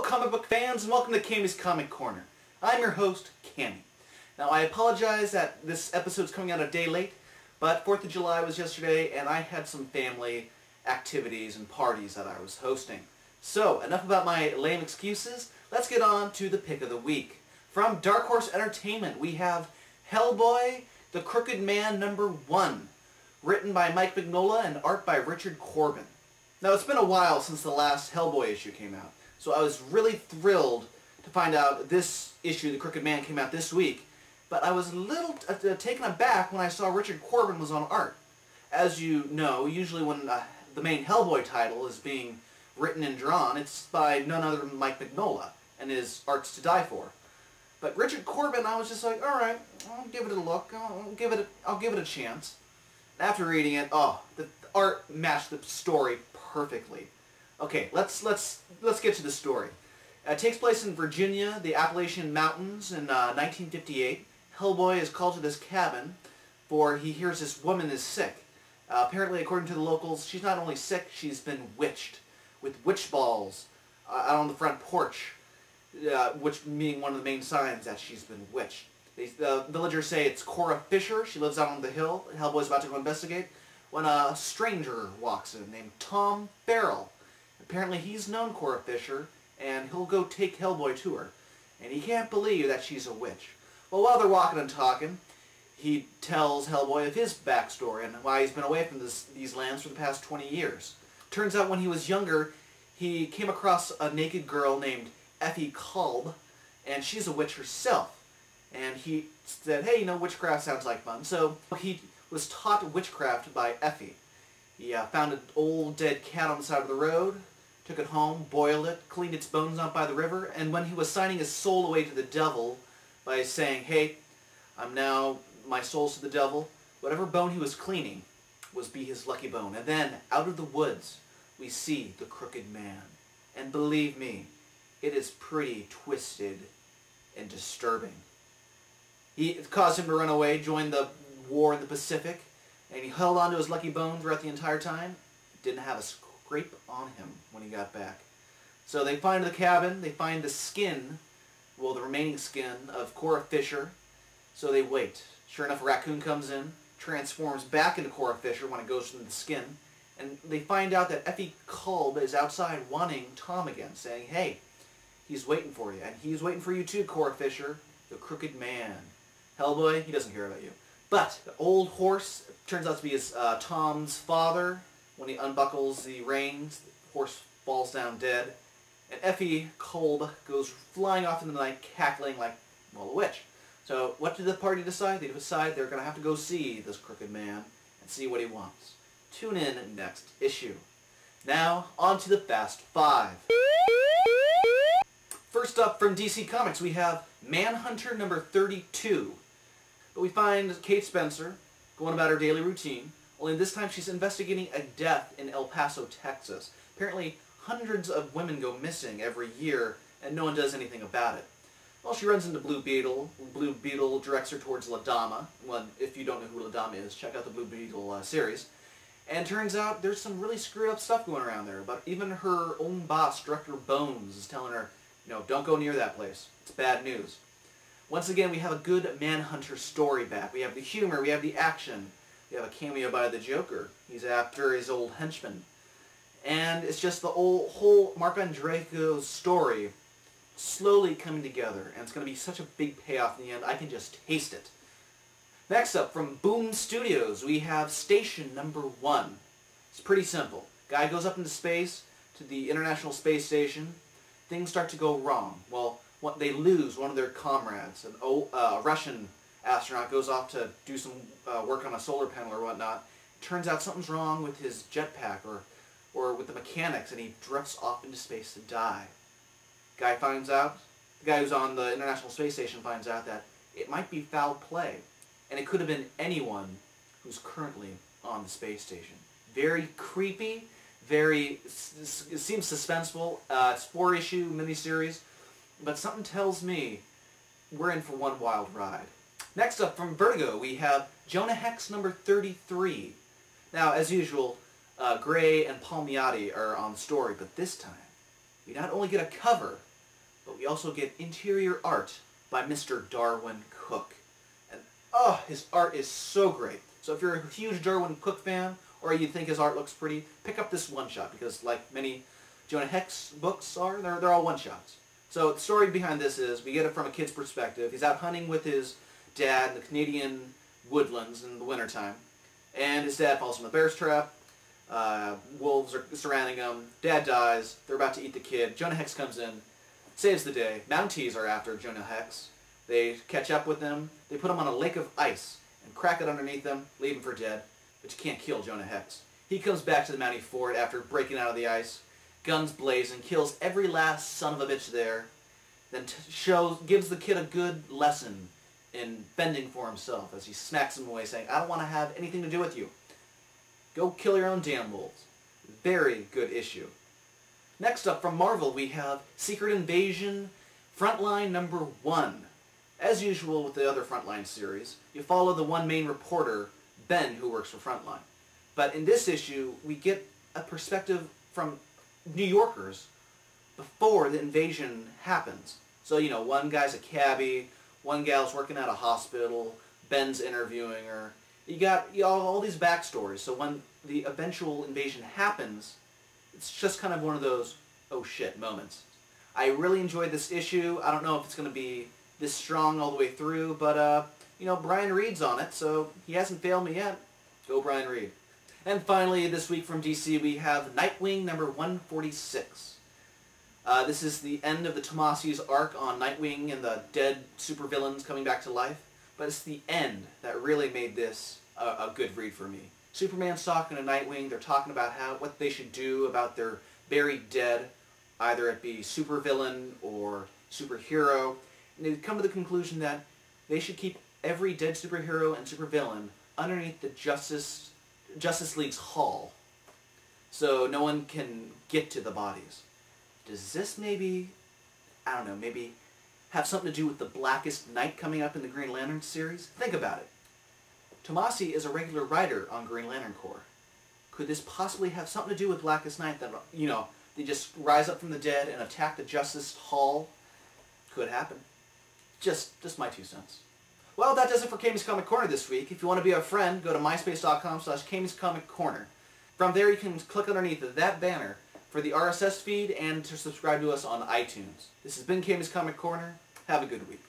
comic book fans, and welcome to Cammy's Comic Corner. I'm your host, Cammy. Now, I apologize that this episode's coming out a day late, but 4th of July was yesterday, and I had some family activities and parties that I was hosting. So, enough about my lame excuses. Let's get on to the pick of the week. From Dark Horse Entertainment, we have Hellboy, The Crooked Man #1, written by Mike Mignola and art by Richard Corbin. Now, it's been a while since the last Hellboy issue came out, so I was really thrilled to find out this issue, The Crooked Man, came out this week, but I was a little taken aback when I saw Richard Corbin was on art. As you know, usually when the main Hellboy title is being written and drawn, it's by none other than Mike Mignola, and his art's to die for. But Richard Corbin, I was just like, alright, I'll give it a look, I'll give it a chance. And after reading it, the art matched the story perfectly. Okay, let's get to the story. It takes place in Virginia, the Appalachian Mountains, in 1958. Hellboy is called to this cabin, for he hears this woman is sick. Apparently, according to the locals, she's not only sick, she's been witched, with witch balls out on the front porch, which being one of the main signs that she's been witched. The villagers say it's Cora Fisher. She lives out on the hill. Hellboy's about to go investigate when a stranger walks in named Tom Farrell. Apparently he's known Cora Fisher, and he'll go take Hellboy to her. And he can't believe that she's a witch. Well, while they're walking and talking, he tells Hellboy of his backstory and why he's been away from these lands for the past 20 years. Turns out when he was younger, he came across a naked girl named Effie Kolb, and she's a witch herself. And he said, hey, you know, witchcraft sounds like fun. So he was taught witchcraft by Effie. He found an old dead cat on the side of the road, took it home, boiled it, cleaned its bones out by the river, and when he was signing his soul away to the devil by saying, hey, my soul's to the devil, whatever bone he was cleaning was be his lucky bone. And then, out of the woods, we see the Crooked Man. And believe me, it is pretty twisted and disturbing. It caused him to run away, join the war in the Pacific, and he held on to his lucky bone throughout the entire time. Didn't have a scrape on him when he got back. So they find the cabin, they find the skin, well, the remaining skin of Cora Fisher, so they wait. Sure enough, a raccoon comes in, transforms back into Cora Fisher when it goes from the skin, and they find out that Effie Kolb is outside wanting Tom again, saying, hey, he's waiting for you, and he's waiting for you too, Cora Fisher, the Crooked Man. Hellboy, he doesn't care about you. But the old horse turns out to be Tom's father. When he unbuckles the reins, the horse falls down dead. And Effie Kolb goes flying off into the night, cackling like, well, a witch. So what did the party decide? They decide they're going to have to go see this Crooked Man and see what he wants. Tune in next issue. Now, on to the Fast Five. First up from DC Comics, we have Manhunter #32. But we find Kate Spencer going about her daily routine, only this time she's investigating a death in El Paso, Texas. Apparently, hundreds of women go missing every year, and no one does anything about it. Well, she runs into Blue Beetle. Blue Beetle directs her towards La Dama. Well, if you don't know who La Dama is, check out the Blue Beetle series. And turns out there's some really screwed up stuff going around there, but even her own boss, Director Bones, is telling her, you know, don't go near that place. It's bad news. Once again, we have a good Manhunter story back. We have the humor, we have the action. We have a cameo by the Joker. He's after his old henchman. And it's just the whole Mark Andreyko's story slowly coming together. And it's going to be such a big payoff in the end, I can just taste it. Next up, from Boom Studios, we have Station #1. It's pretty simple. Guy goes up into space, to the International Space Station. Things start to go wrong. Well, they lose one of their comrades. A Russian astronaut goes off to do some work on a solar panel or whatnot. Turns out something's wrong with his jetpack or with the mechanics, and he drifts off into space to die. The guy who's on the International Space Station finds out that it might be foul play, and it could have been anyone who's currently on the space station. Very creepy, it seems suspenseful. It's a 4-issue miniseries, but something tells me we're in for one wild ride. Next up from Vertigo, we have Jonah Hex #33. Now, as usual, Gray and Palmiotti are on the story, but this time, we not only get a cover but we also get interior art by Mr. Darwin Cook. And his art is so great. So if you're a huge Darwin Cook fan, or you think his art looks pretty, pick up this one-shot, because like many Jonah Hex books are, they're all one-shots. So the story behind this is, we get it from a kid's perspective. He's out hunting with his dad in the Canadian woodlands in the wintertime, and his dad falls in a bear's trap. Wolves are surrounding him. Dad dies. They're about to eat the kid. Jonah Hex comes in, saves the day. Mounties are after Jonah Hex. They catch up with him. They put him on a lake of ice and crack it underneath them, leave him for dead. But you can't kill Jonah Hex. He comes back to the Mountie fort after breaking out of the ice, guns blazing, kills every last son of a bitch there, then gives the kid a good lesson in fending for himself as he smacks him away, saying, I don't want to have anything to do with you. Go kill your own damn wolves. Very good issue. Next up from Marvel, we have Secret Invasion Frontline #1. As usual with the other Frontline series, you follow the one main reporter, Ben, who works for Frontline. But in this issue, we get a perspective from New Yorkers before the invasion happens. So, you know, one guy's a cabbie, one gal's working at a hospital, Ben's interviewing her. You got all these backstories, so when the eventual invasion happens, it's just kind of one of those, oh shit, moments. I really enjoyed this issue. I don't know if it's going to be this strong all the way through, but, you know, Brian Reed's on it, so he hasn't failed me yet. Go Brian Reed. And finally, this week from DC, we have Nightwing #146. This is the end of the Tomasi's arc on Nightwing and the dead supervillains coming back to life. But it's the end that really made this a good read for me. Superman's talking to Nightwing. They're talking about what they should do about their buried dead, either it be supervillain or superhero. And they come to the conclusion that they should keep every dead superhero and supervillain underneath the Justice League's hall, so no one can get to the bodies. Does this maybe, I don't know, maybe have something to do with the Blackest Night coming up in the Green Lantern series? Think about it. Tomasi is a regular writer on Green Lantern Corps. Could this possibly have something to do with Blackest Night, that, you know, they just rise up from the dead and attack the Justice Hall? Could happen. Just my 2 cents. Well, that does it for Cammy's Comic Corner this week. If you want to be a friend, go to myspace.com/Cammy's Comic Corner. From there, you can click underneath that banner for the RSS feed and to subscribe to us on iTunes. This has been Cammy's Comic Corner. Have a good week.